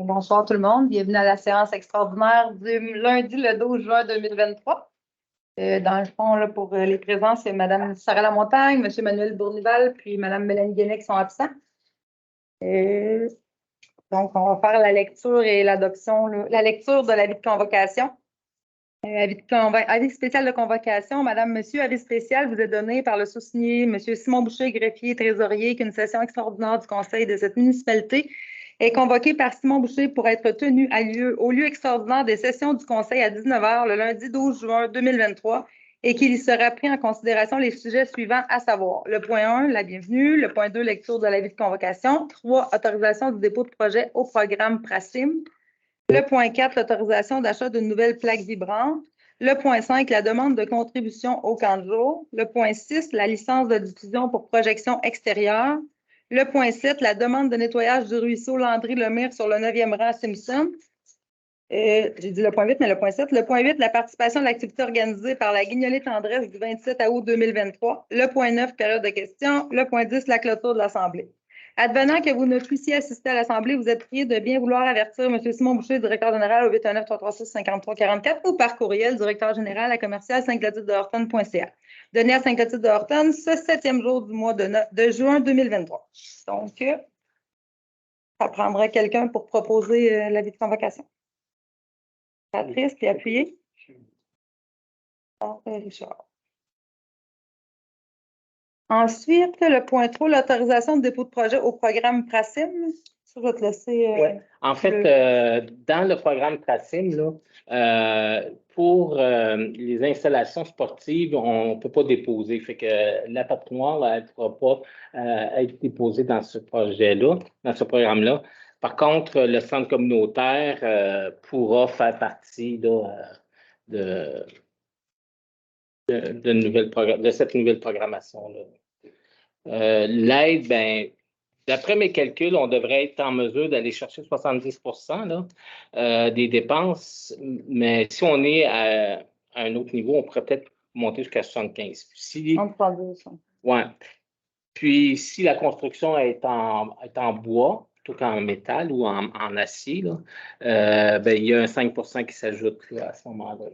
Bonsoir tout le monde. Bienvenue à la séance extraordinaire du lundi le 12 juin 2023. Dans le fond, là, pour les présents, c'est Mme Sarah Lamontagne, M. Manuel Bournival, puis Mme Mélanie Guénec qui sont absents. Donc, on va faire la lecture et l'adoption, la lecture de l'avis de convocation. Avis spécial de convocation. Madame, Monsieur, avis spécial vous est donné par le sous-signé M. Simon Boucher, greffier, trésorier, qu'une session extraordinaire du conseil de cette municipalité est convoquée par Simon Boucher pour être tenue au lieu extraordinaire des sessions du conseil à 19h le lundi 12 juin 2023 et qu'il y sera pris en considération les sujets suivants, à savoir le point 1, la bienvenue, le point 2, lecture de l'avis de convocation, 3, autorisation du dépôt de projet au programme PRACIM, le point 4, l'autorisation d'achat d'une nouvelle plaque vibrante. Le point 5, la demande de contribution au camp de jour. Le point 6, la licence de diffusion pour projection extérieure. Le point 7, la demande de nettoyage du ruisseau Landry-Lemire sur le 9e rang à Simpson. J'ai dit le point 8, mais le point 7. Le point 8, la participation à l'activité organisée par la Guignolée Tendresse du 27 août 2023. Le point 9, période de questions. Le point 10, la clôture de l'Assemblée. Advenant que vous ne puissiez assister à l'Assemblée, vous êtes prié de bien vouloir avertir M. Simon Boucher, directeur général au 819-336-5344 ou par courriel, directeur général à commercial Saint-Clotilde-de-Horton.ca. Donné à Saint-Clotilde-de-Horton ce 7e jour du mois de juin 2023. Donc, ça prendrait quelqu'un pour proposer l'avis de convocation. Patrice, puis appuyer. Richard. Ensuite, le point 3, l'autorisation de dépôt de projet au programme PRACIM. Ça, je vais te laisser. Oui. En fait, dans le programme PRACIM, là, pour les installations sportives, on ne peut pas déposer. Fait que la patinoire, elle ne pourra pas être déposée dans ce projet-là, dans ce programme-là. Par contre, le centre communautaire pourra faire partie là, de cette nouvelle programmation-là. L'aide, ben, d'après mes calculs, on devrait être en mesure d'aller chercher 70% là, des dépenses, mais si on est à un autre niveau, on pourrait peut-être monter jusqu'à 75. Ouais. Puis, si la construction est en bois, plutôt qu'en métal ou en acier, là, ben, il y a un 5% qui s'ajoute là, à ce moment-là.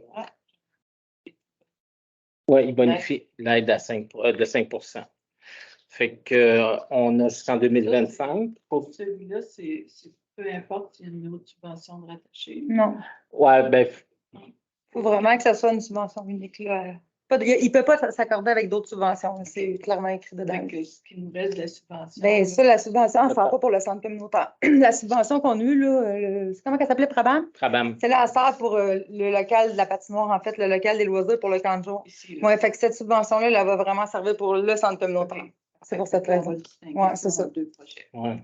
Oui, il bonifie l'aide de 5%. Fait qu'on a jusqu'en 2025. Pour celui-là, c'est peu importe s'il y a une autre subvention de rattacher. Non. Oui, bien. Il faut vraiment que ce soit une subvention unique. Là. Il ne peut pas s'accorder avec d'autres subventions. C'est clairement écrit dedans. Ce qui nous reste de la subvention. Bien, ça, la subvention, on ne sert pas pour le centre communautaire. La subvention qu'on a eue, là, comment elle s'appelait, Prabam? Prabam. C'est là, elle sert pour le local de la patinoire, en fait, le local des loisirs pour le camp de jour. Oui, fait que cette subvention-là, elle va vraiment servir pour le centre communautaire. C'est pour cette raison. Oui, c'est ça. Ouais.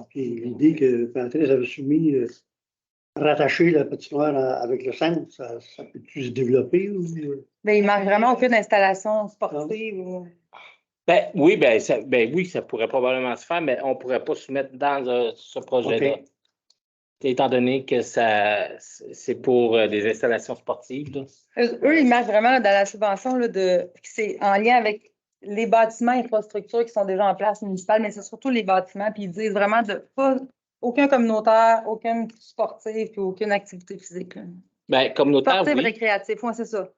Puis l'idée que Patrice avait soumis, rattacher la patinoire avec le centre, ça peut-tu se développer? Ou... Bien, il ne manque vraiment aucune installation sportive. Ben, oui, oui, ça pourrait probablement se faire, mais on ne pourrait pas se mettre dans ce projet-là. Okay. Étant donné que c'est pour des installations sportives. Là. Eux, ils marquent vraiment là, dans la subvention là, c'est en lien avec les bâtiments et infrastructures qui sont déjà en place municipale, mais c'est surtout les bâtiments. Puis ils disent vraiment de pas aucun communautaire, aucun sportif, puis aucune activité physique. Bien, communautaire, sportif, oui. récréatif, oui, c'est ça.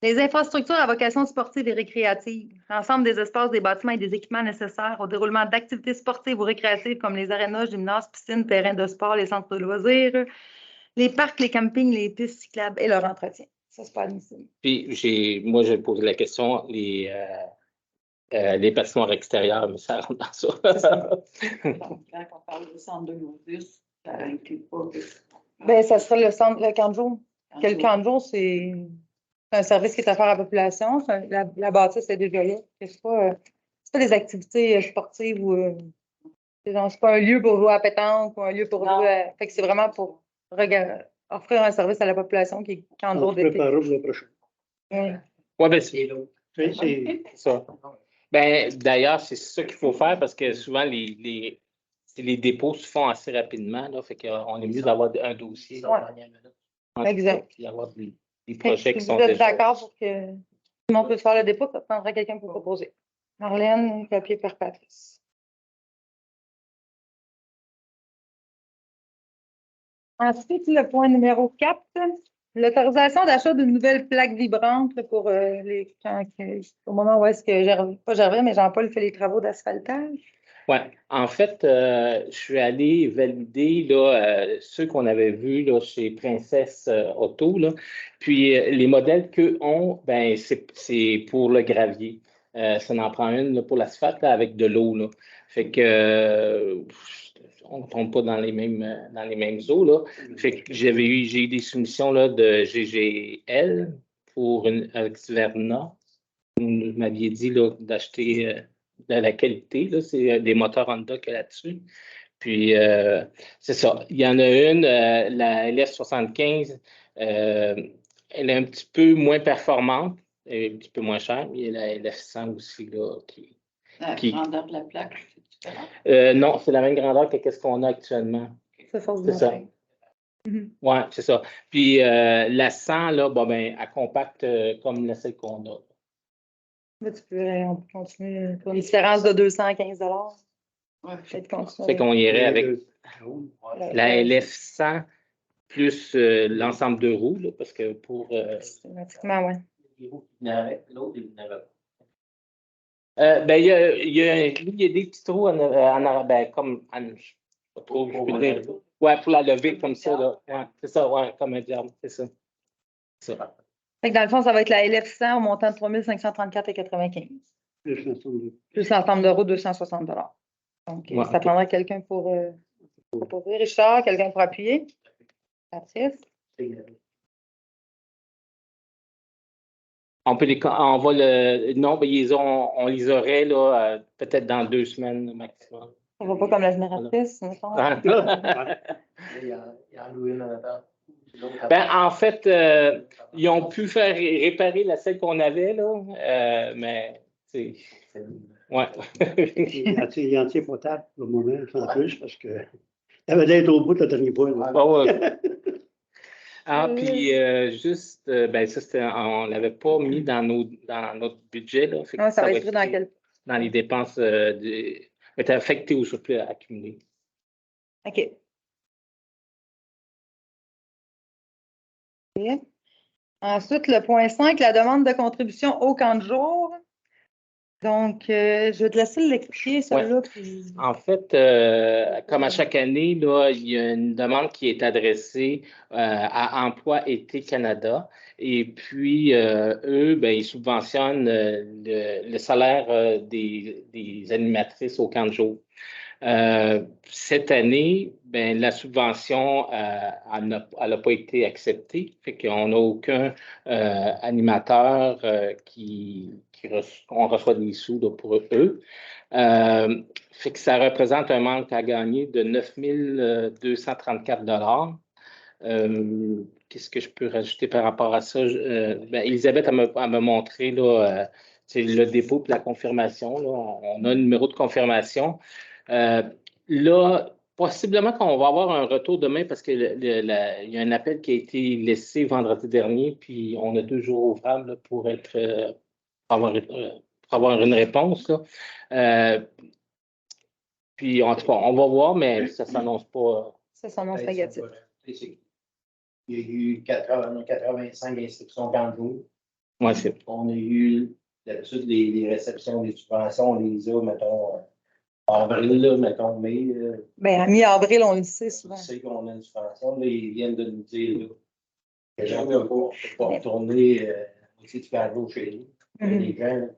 Les infrastructures à vocation sportive et récréative, l'ensemble des espaces, des bâtiments et des équipements nécessaires au déroulement d'activités sportives ou récréatives comme les arénas, gymnases, piscines, terrains de sport, les centres de loisirs, les parcs, les campings, les pistes cyclables et leur entretien. Ça, c'est pas admissible. Puis, moi, j'ai posé la question, les patinoires extérieures, mais ça rentre dans ça. Donc, quand on parle de centre de loisirs, ça n'inclut pas. Bien, ça serait le camp de jour. Le camp de jour, c'est un service qui est offert à la population. La bâtisse est déjà là. C'est pas des activités sportives ou c'est pas un lieu pour jouer à pétanque ou un lieu pour jouer à... Fait que c'est vraiment pour offrir un service à la population qui est camp de jour d'été. Préparer pour le prochain. Oui, bien, c'est ça. Ben, d'ailleurs, c'est ça qu'il faut faire parce que souvent, les dépôts se font assez rapidement. Là, fait qu'on est mieux d'avoir un dossier. Exact. Puis avoir des projets qui sont déjà... Vous êtes d'accord pour que tout le monde puisse faire le dépôt, ça prendrait quelqu'un pour proposer. Marlène, papier par Patrice. Ensuite, le point numéro 4, l'autorisation d'achat d'une nouvelle plaque vibrante là, pour au moment où est-ce que pas Gervais, mais Jean-Paul fait les travaux d'asphaltage. Oui, en fait, je suis allé valider là, ceux qu'on avait vus là, chez Princesse Auto. Là. Puis les modèles qu'eux ont, ben, c'est pour le gravier. Ça en prend une là, pour l'asphalte là, avec de l'eau. Là. Fait que on ne tombe pas dans les mêmes eaux. Là. Fait que j'ai eu des soumissions là, de GGL pour avec Verna. Vous m'aviez dit là, d'acheter de la qualité. Là, c'est des moteurs Honda qu'il y a là-dessus. Puis, c'est ça. Il y en a une, la LF75, elle est un petit peu moins performante, et un petit peu moins chère. Il y a la LF100 aussi, là, La qui- grandeur de la plaque, c'est différent. non, c'est la même grandeur que ce qu'on a actuellement. Ça force C'est ça. Oui, c'est ça. Puis, la 100, là, bon, ben, elle compacte comme celle qu'on a. Là, on peut continuer pour une différence de 215 Ouais. peut-être continuer. Fait qu'on irait avec Ouais. la LF100 plus l'ensemble de roues, là, parce que pour. Systématiquement, oui. L'autre, il n'avait pas. Ben, il y a des petits trous en arrière, ben, comme. Je sais pas trop, je peux dire. Ouais, pour la lever comme ça, là. Ouais, c'est ça, ouais, comme un diable, c'est ça. C'est ça. Fait que dans le fond, ça va être la LF100 au montant de 3 534,95 plus l'ensemble d'euros, 260 Donc, Ouais, ça ok. prendrait quelqu'un pour Richard, quelqu'un pour appuyer. Patrice. On va non, ben, on les aurait là, peut-être dans 2 semaines maximum. Ça va pas comme la génératrice, mettons. Ben, en fait, ils ont pu faire réparer celle qu'on avait, là, mais c'est. Ouais. Il en tient potable pour le moment, en plus, parce que ça avait d'être au bout le dernier point. Là. Ouais. Ah, puis juste, ben ça, on ne l'avait pas mis dans notre budget, là. Fait que Ouais, ça va être pris être dans quel. dans les dépenses être affecté au surplus accumulé. OK. OK. Ensuite, le point 5, la demande de contribution au camp de jour. Donc, je vais te laisser l'expliquer, celui-là. Puis... En fait, comme à chaque année, là, il y a une demande qui est adressée à Emploi Été Canada. Et puis, eux, ben, ils subventionnent le salaire des animatrices au camp de jour. Cette année, ben, la subvention elle n'a pas été acceptée. Fait qu'on n'a aucun animateur on reçoit des sous là, pour eux. Fait que ça représente un manque à gagner de 9 234 qu'est-ce que je peux rajouter par rapport à ça? Ben, Elisabeth, elle m'a montré là, c'est le dépôt et la confirmation. Là. On a un numéro de confirmation. Là, possiblement qu'on va avoir un retour demain parce qu'il y a un appel qui a été laissé vendredi dernier, puis on a 2 jours ouvrables là, pour avoir une réponse. Là. Puis, en tout cas, on va voir, mais ça ne s'annonce pas. Ça s'annonce négatif. Il y a eu 85 inscriptions camp de jour. Ouais, c'est. On a eu d'habitude les réceptions des subventions, on les a, mettons, en avril, là, mettons, mai. Bien, à mi-avril, on le sait souvent. On sait qu'on a une subvention. Là, ils viennent de nous dire là, que les gens ne peuvent pas retourner aussi du camp de jour chez nous. Les gens, là,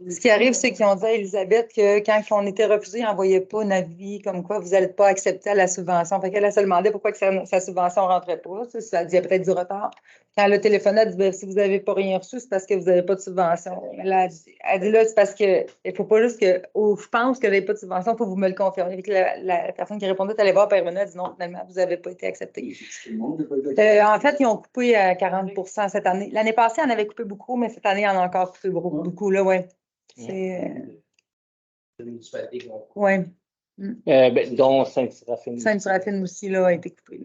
ce qui arrive, c'est qu'ils ont dit à Elisabeth que quand on était refusé, ils n'envoyaient pas un avis comme quoi vous n'allez pas accepter la subvention. Fait qu'elle a se demandé pourquoi que sa subvention ne rentrait pas. Ça dit, il y a peut-être du retard. Quand elle a téléphoné, elle dit ben, si vous n'avez pas rien reçu, c'est parce que vous n'avez pas de subvention. Elle a dit là, c'est parce qu'il ne faut pas juste que je pense que vous n'avez pas de subvention, il faut que vous me le confirmer. La personne qui répondait, elle allait voir Permena, elle dit non, finalement, vous n'avez pas été accepté. En fait, ils ont coupé à 40 cette année. L'année passée, on avait coupé beaucoup, mais cette année, on a encore coupé beaucoup. Là, ouais. C'est. Oui. Ben, dont Sainte-Séraphine. Sainte-Séraphine aussi là, a été coupée.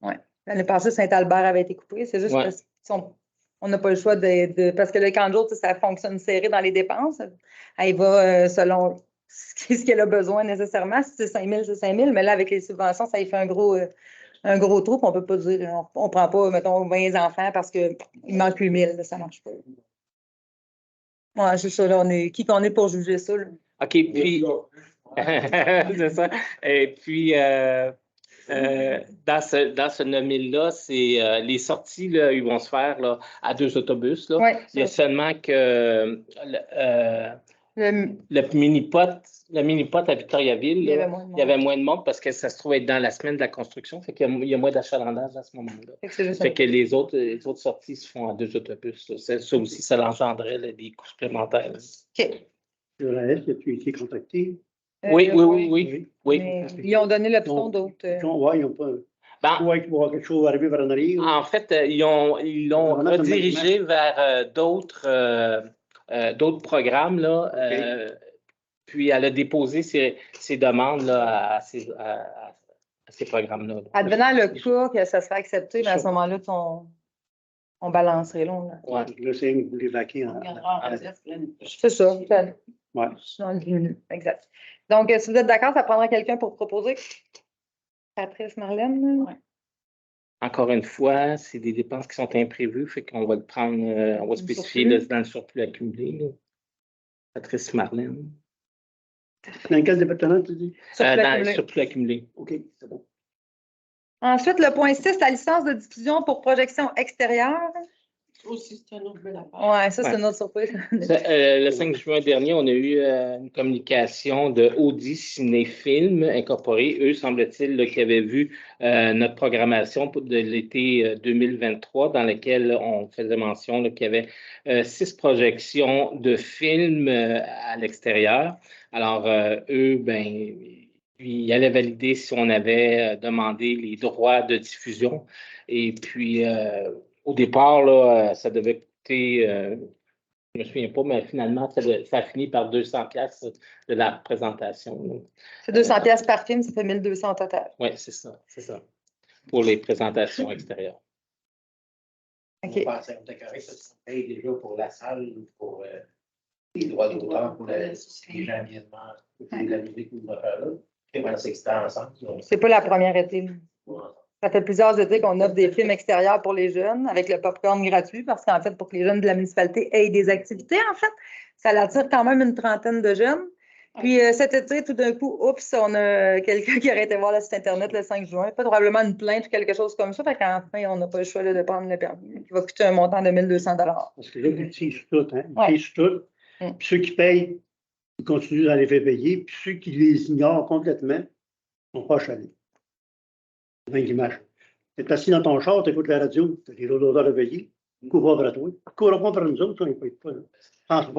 Ouais. L'année passée, Saint-Albert avait été coupé. C'est juste parce qu'on n'a pas le choix parce que le camp de jour, ça fonctionne serré dans les dépenses. Elle va selon ce qu'elle a besoin nécessairement. Si c'est 5 000, c'est 5 000, mais là, avec les subventions, ça y fait un gros trou. Puis on ne peut pas dire, on ne prend pas, mettons, 20 enfants parce qu'il manque 8 000. Là, ça ne marche pas. Ouais, c'est ça. Là, qui qu'on est pour juger ça? Là? OK, puis. C'est ça. Et puis, dans ce 9 000-là, c'est les sorties, là, ils vont se faire là, à 2 autobus. Là. Ouais, il y a seulement que le mini-pot à Victoriaville, il y avait moins de monde. il y avait moins de monde parce que ça se trouve être dans la semaine de la construction. Fait qu'il y a moins d'achalandage à ce moment-là. Fait que les autres sorties se font à 2 autobus. Là. Ça aussi, ça engendrait là, des coûts supplémentaires. Là. OK. Sur la S, as-tu été contacté? Oui. Mais ils ont donné l'option d'autres. Oui, ils n'ont pas. Ben, Ouais, qu'il va y avoir quelque chose arriver par en arrière. en fait, ils l'ont redirigé vers d'autres programmes. Là, puis elle a déposé ses demandes là, à ces programmes-là. Advenant le cas que ça serait accepté, mais à ce moment-là, on balancerait là. Ouais. Là, c'est vous les vaquer On gardera en réserve l'année prochaine. C'est ça. Ouais. Dans le menu. Exact. Donc, si vous êtes d'accord, ça prendra quelqu'un pour proposer. Patrice, Marlène? Ouais. Encore une fois, c'est des dépenses qui sont imprévues, fait qu'on va le prendre, on va spécifier là, dans le surplus accumulé. Là. Patrice Marlène. Dans quel département, tu dis? Dans le surplus accumulé. OK, c'est bon. Ensuite, le point 6, la licence de diffusion pour projection extérieure. Ça aussi, c'est un autre bel affaire. Oui, ça, c'est une autre surprise. Le 5 juin dernier, on a eu une communication de Audi Cinéfilm Incorporé. Eux, semble-t-il, qui avaient vu notre programmation de l'été 2023, dans laquelle on faisait mention qu'il y avait 6 projections de films à l'extérieur. Alors, eux, ils allaient valider si on avait demandé les droits de diffusion. Et puis, au départ, là, ça devait coûter, je ne me souviens pas, mais finalement, ça a fini par 200 $ de la présentation. C'est 200 $ par film, ça fait 1 200 au total. Oui, c'est ça. Pour les présentations extérieures. On pensait qu'on était correct, ça paye déjà pour la salle, pour les droits d'auteur, pour les gens viennent pour la musique ou le faire là. Je pensais que c'était ensemble. C'est pas la première été. Ça fait plusieurs étés qu'on offre des films extérieurs pour les jeunes avec le popcorn gratuit parce qu'en fait, pour que les jeunes de la municipalité aient des activités, en fait, ça attire quand même une trentaine de jeunes. Puis cet été, tout d'un coup, oups, on a quelqu'un qui aurait été voir le site Internet le 5 juin, pas probablement une plainte ou quelque chose comme ça. Fait qu'enfin, on n'a pas le choix là, de prendre le permis, qui va coûter un montant de 1 200 $. Parce que là, ils utilisent tout, hein? Ils utilisent tout. Puis ceux qui payent, ils continuent d'en les faire payer. Puis ceux qui les ignorent complètement, ne sont pas chalés. C'est bien l'image. Tu es assis dans ton char, tu écoutes la radio, tu as les autres auteurs à payer, ils ne courent pas vers toi. Ils ne courent pas vers nous autres, ils ne payent pas. Quand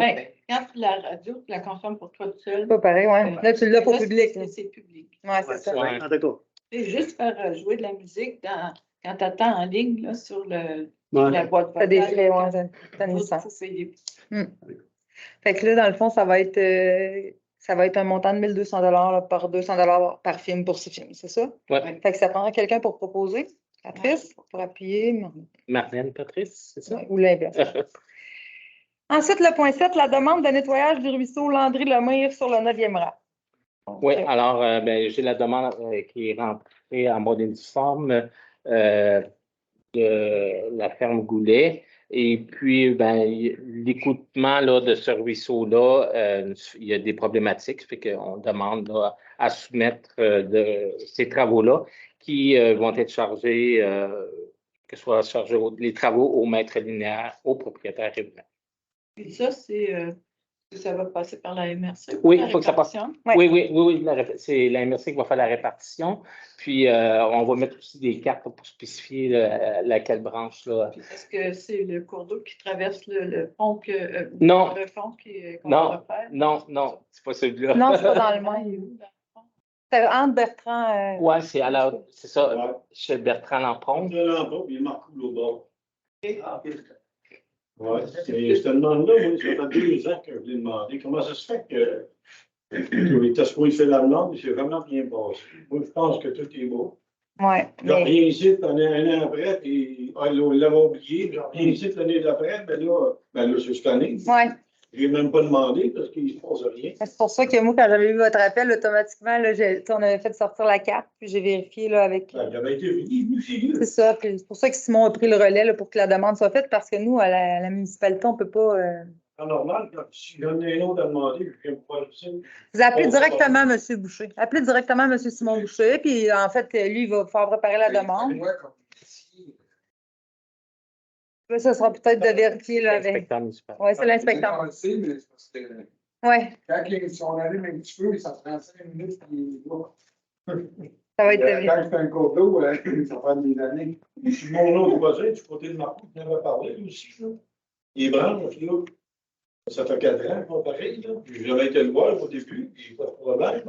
la radio, tu la consommes pour toi tout seul. C'est pas pareil, oui. Là, tu l'as pour public. C'est public. Oui, c'est ça. Ouais. En tout cas. C'est juste faire jouer de la musique quand tu attends en ligne là, sur la boîte Ça des frais, vocale. ça nous sent. Faut payer. Fait que là, dans le fond, ça va être un montant de 1 200 $ par 200 $ par film pour 6 films, c'est ça? Oui. Fait que ça prendra quelqu'un pour proposer. Patrice, pour appuyer. Marlène, Patrice, c'est ça? Ou l'inverse. Ensuite, le point 7, la demande de nettoyage du ruisseau Landry-Lemire sur le 9e rang. Oui, alors, j'ai la demande qui est rentrée en mode uniforme de la ferme Goulet. Et puis, l'écoutement de ce ruisseau-là, il y a des problématiques, ça fait qu'on demande là, à soumettre ces travaux-là qui vont être chargés, que soient chargés les travaux au maître linéaire, au propriétaire riverain. Et ça, ça va passer par la MRC. Oui, il faut que ça passe. Ouais. Oui, c'est la MRC qui va faire la répartition. Puis, on va mettre aussi des cartes pour spécifier laquelle branche. Là. Est-ce que c'est le cours d'eau qui traverse le pont non. Le fond qu'on va refaire? Non, c'est pas celui-là. Non, c'est pas dans le monde. C'est entre Bertrand. Oui, c'est ça, chez Bertrand Lampron. Lampron, il marque au bord. Oui, je te demande là, moi, ça fait 2 ans que je l'ai demandé. Comment ça se fait que il était supposé faire la demande, mais c'est vraiment bien passé. Moi, je pense que tout est beau. Oui. Je reviens ici un an après, et on l'avait oublié. Je reviens ici l'année d'après, là, c'est cette année. Oui. J'ai même pas demandé parce qu'il ne se passe rien. C'est pour ça que moi, quand j'avais eu votre appel, automatiquement, là, on avait fait sortir la carte, puis j'ai vérifié là, avec. J'avais été venu chez lui. C'est ça. Puis c'est pour ça que Simon a pris le relais là, pour que la demande soit faite, parce que nous, à la municipalité, on ne peut pas. C'est normal, si j'en ai un autre à demander, je viens pas le signe. Vous appelez directement M. Boucher. Appelez directement M. Simon Boucher, puis en fait, lui, il va faire préparer la demande. Là, ça sera peut-être de vérifier là, avec. L'inspecteur municipal. Oui, c'est l'inspecteur. Mais c'est parce que Oui, quand ils sont allés un petit peu, ça prend 5 minutes. Puis, ça va être. quand c'est un cours d'eau, ça fait des années. Si mon autre voisin, du côté de Marco, qui en avait parlé lui aussi. Là. Il est branche, là. Ça fait 4 ans, pas pareil. Là. Puis j'avais été le voir au début, puis pas de problème.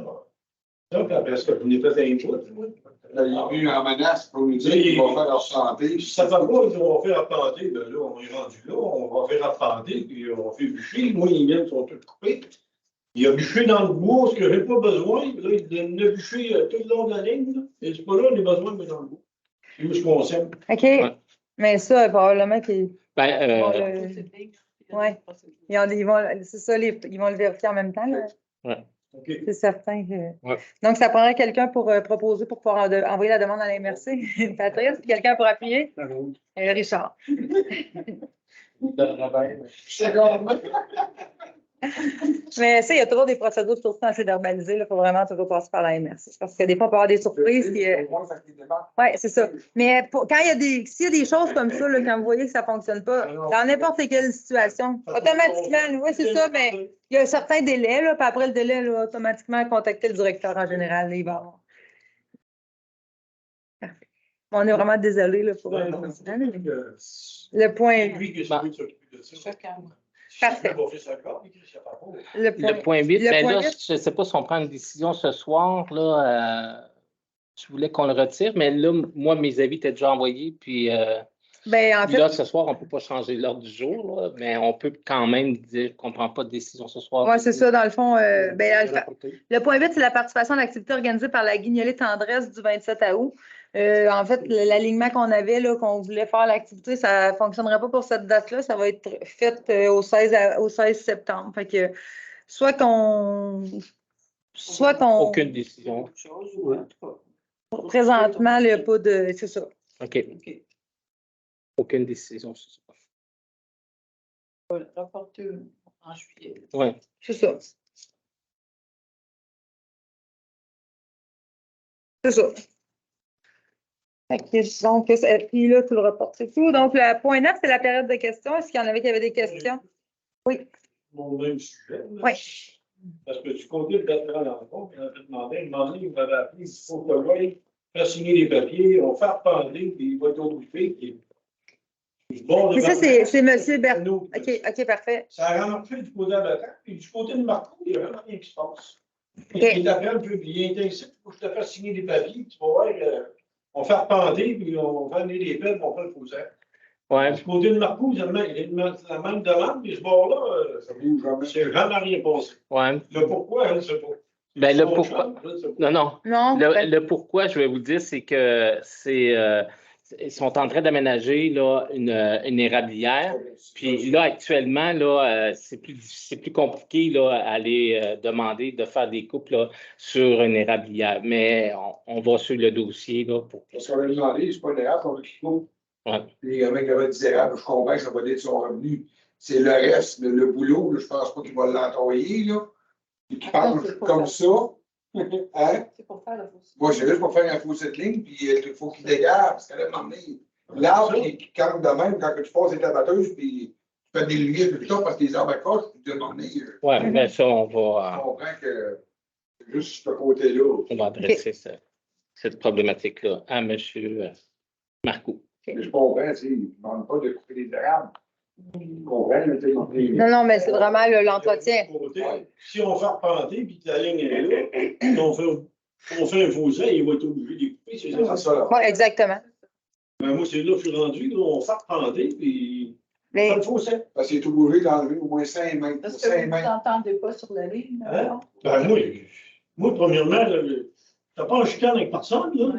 Là, puis après ça, je n'ai fait un bout. Il est venu en menace pour nous dire qu'ils vont faire leur santé. Si ça ne va pas, ils vont faire appâter. Ben là, on est rendu là, on va faire appâter, puis on fait bûcher. Moi, les miennes sont toutes coupées. Il a bûché dans le bois, ce que je n'ai pas besoin. Là, il a bûché tout le long de la ligne. Là. Et c'est pas là, on a besoin, mais dans le bois. C'est où ce qu'on sème. OK. Ouais. Mais ça, probablement qu'ils. Ben, oui. C'est ça, ils vont le vérifier en même temps. Là. Ouais. Okay. C'est certain que. Ouais. Donc, ça prendrait quelqu'un pour proposer, pour pouvoir envoyer la demande à la MRC. Patrice, quelqu'un pour appuyer? Richard. Mais ça, il y a toujours des procédures surtout assez verbalisées. Il faut vraiment toujours passer par la MRC. Parce que des fois, on peut avoir des surprises. Oui, c'est ça. Mais quand s'il y a des choses comme ça, là, quand vous voyez que ça ne fonctionne pas, dans n'importe quelle situation, automatiquement, oui, c'est ça, mais il y a un certain délai, là, puis après le délai, là, automatiquement, contacter le directeur en général, là, il va avoir. Parfait. On est vraiment désolé là, pour le point. Parfait. Le point 8, mais là, je ne sais pas si on prend une décision ce soir. Là, je voulais qu'on le retire, mais là, moi, mes avis étaient déjà envoyés. Puis en fait, là, ce soir, on ne peut pas changer l'ordre du jour, là, mais on peut quand même dire qu'on ne prend pas de décision ce soir. Oui, c'est ça, dans le fond. Le point 8, c'est la participation à l'activité organisée par la Guignolée Tendresse du 27 août. En fait, l'alignement qu'on avait, là, qu'on voulait faire l'activité, ça ne fonctionnerait pas pour cette date-là. Ça va être fait au 16 septembre. Fait que soit qu'on. Aucune décision. Présentement, il n'y a pas de. C'est ça. OK. Aucune décision. Rapporter en juillet. Oui. C'est ça. C'est ça. Donc, puis là, tout le rapport, c'est tout. Donc, le point 9, c'est la période de questions. Est-ce qu'il y en avait qui avaient des questions? Oui. Mon même sujet. Oui. Parce que du côté de Bertrand Landon, il avait demandé, il m'avait appelé, il faut que je faire signer les papiers, on va faire pendler, puis il va être obligé. Mais ça, c'est M. Bertrand. OK, parfait. Ça a rentré du côté de Bertrand, puis du côté de Marco, il n'y a vraiment rien qui se passe. Okay. Il t'appelle, puis il est ainsi, il faut que je te fasse signer les papiers, tu vas voir, on va faire pender, puis on va amener les pelles, puis on va faire le faussaire. Ouais. Du côté de Marco, il y a la même demande, mais ce bord-là, ça bouge jamais. C'est jamais rien passé. Ouais. Le pourquoi, je ne sais pas. Ben, le pourquoi. Non. Le pourquoi, je vais vous dire, c'est que ils sont en train d'aménager là, une érablière. Puis là, actuellement, là, c'est plus compliqué là, à aller demander de faire des coupes là, sur une érablière. Mais on va sur le dossier là, pour. Parce qu'on a demandé, c'est pas une érable, on veut qu'il coupe. Ouais. Les gars qui avaient 10 érables, je comprends que ça va être son revenu. C'est le reste, le boulot, là, je pense pas qu'il va l'entoyer, là. Il pense comme ça. Hein? C'est pour faire la fausse. Moi, c'est juste pour faire un fausse ligne, puis il faut qu'il dégage, parce qu'elle a demandé. L'arbre qui campe de même, quand tu passes les tabatteuses, puis tu fais des lumières plus tard parce que les arbres accrochent, puis tu te demandes. Oui, bien ça, on va. Je comprends que c'est juste ce côté-là. On va adresser cette problématique-là à M. Marco. Mais je comprends, tu sais, ils ne demandent pas de couper les érables. Je comprends, Non, mais c'est vraiment l'entretien. Si on fait repenter, puis que la ligne est là, on fait un faussaire, il va être obligé de couper. C'est ça. Oui, exactement. Ben, moi, c'est là que je suis rendu, là, on fait repenter, puis on fait le faussaire. Parce qu'il est obligé d'enlever au moins 5 mètres. Parce que vous n'entendez pas sur la ligne. Hein? Ben, moi, premièrement, t'as pas un chicane avec personne, là.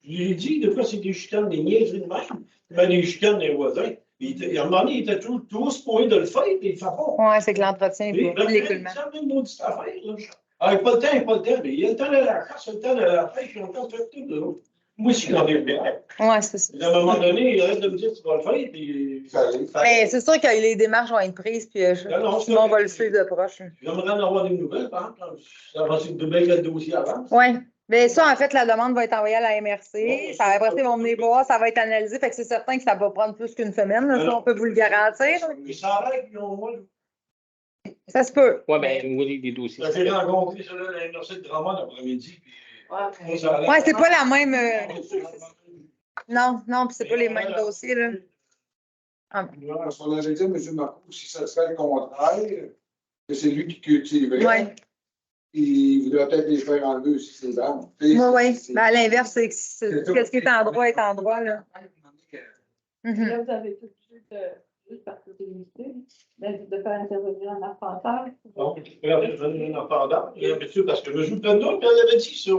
Je l'ai dit, des fois, c'est des chicanes, des niaiseries de même. Ben, des chicanes des voisins. À un moment donné, il était tout ce point de le faire, puis il ne fait pas. Oui, c'est que l'entretien Et et l'écoulement. ça même maudite affaire, là. Ah, il n'y a pas le temps, il n'y a pas le temps. Mais il y a le temps de la chasse, il y a le temps de la pêche, il y a le temps de faire tout. Là. Moi, je suis dans des bières. Oui, c'est ça. À un moment donné, il arrête de me dire que tu vas le faire, puis. Mais c'est sûr que les démarches vont être prises, puis Simon va le suivre de proche. J'aimerais en avoir des nouvelles, par exemple. Ça va être de bien que le dossier avance. Oui. Mais ça, en fait, la demande va être envoyée à la MRC. Ça va après, ils vont venir voir, ça va être analysé. Fait que c'est certain que ça va prendre plus qu'une semaine. Là, ça, on peut vous le garantir. Mais ça arrête, ils ont moins. Ça se peut. Oui, bien, oui, des dossiers. J'ai rencontré ça là, à l'Université de Drummond l'après-midi. Oui, c'est pas la même. Non, non, puis c'est pas les mêmes dossiers, là. Ah. Parce qu'on avait dit à M. Marcoux, si ça serait le contraire, que c'est lui qui cultiverait, Oui. il voudrait peut-être les faire enlever aussi, ses arbres. Oui, oui. Ben, à l'inverse, c'est qu'est-ce qui est en droit est en droit, là. Mhm. Là, vous avez tout de suite, juste par curiosité, de faire intervenir un arpenteur. Donc, je peux intervenir un arpenteur. Parce que M. Pendo, il avait dit ça.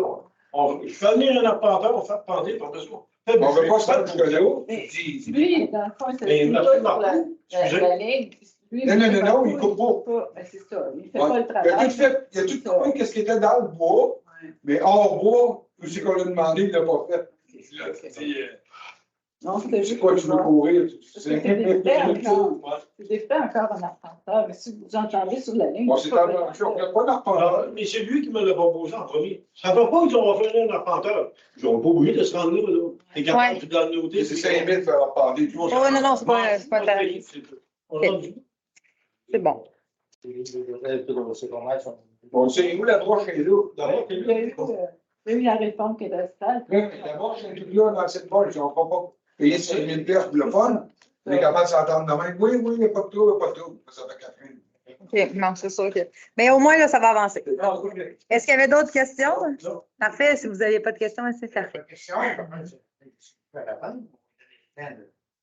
Je fais venir un arpenteur, on fait arpenter par besoin. On ne veut pas se faire du là. Lui, dans le fond, c'est Mais plutôt Marc, pour la ligue. Lui, Non, il ne coupe pas. Ben, c'est ça, il ne fait Ouais. pas le travail. Il a tout coupé ce qui était dans le bois, mais hors bois, tout ce qu'on lui a demandé, il ne l'a pas fait. Non, c'est C'est quoi, tu veux courir? C'est des frais encore en arpenteur, mais si vous entendez sur la ligne. Bon, c'est pas d'arpenteur. Mais c'est lui qui me l'a proposé en premier. Ça ne va pas qu'ils ont fait un arpenteur. Ils n'ont pas oublié de se rendre là. T'es capable de le noter. C'est 5 000 de faire arpenter. Oh, non, c'est pas intéressant. C'est bon. Bon, c'est où la broche est là? Il y a eu la réforme cadastrale. La broche est toute là dans cette poche. On ne va pas payer 5 000 pièces pour le fun. On est capable de s'entendre de même. Oui, il n'y a pas de tout, il n'y a pas de tout. Ça fait 4 000. OK, non, c'est sûr que. Mais au moins, là, ça va avancer. Est-ce qu'il y avait d'autres questions? Non. Parfait. Si vous n'avez pas de questions, c'est parfait.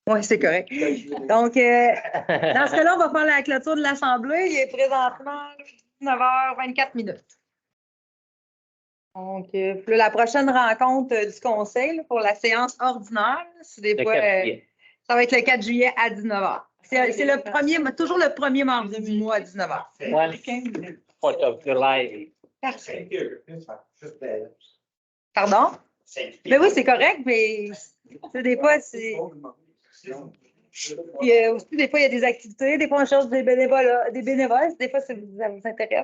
Oui, c'est correct. Donc, dans ce cas-là, on va faire la clôture de l'Assemblée. Il est présentement 9h24. Donc, là, la prochaine rencontre du Conseil là, pour la séance ordinaire, c'est des fois, ça va être le 4 juillet à 19h. C'est le premier, toujours le premier mardi du mois à 19h. Fourth of July. Parfait. Pardon? Mais oui, c'est correct, mais des fois, c'est. Puis aussi, des fois, il y a des activités, des fois, on cherche des bénévoles, des fois, ça vous intéresse.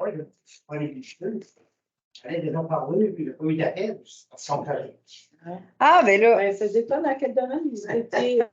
J'avais déjà parlé, puis il n'y a pas eu d'appel, ils sont corrects. Ah, ben là. Ça dépend dans quel domaine vous étiez.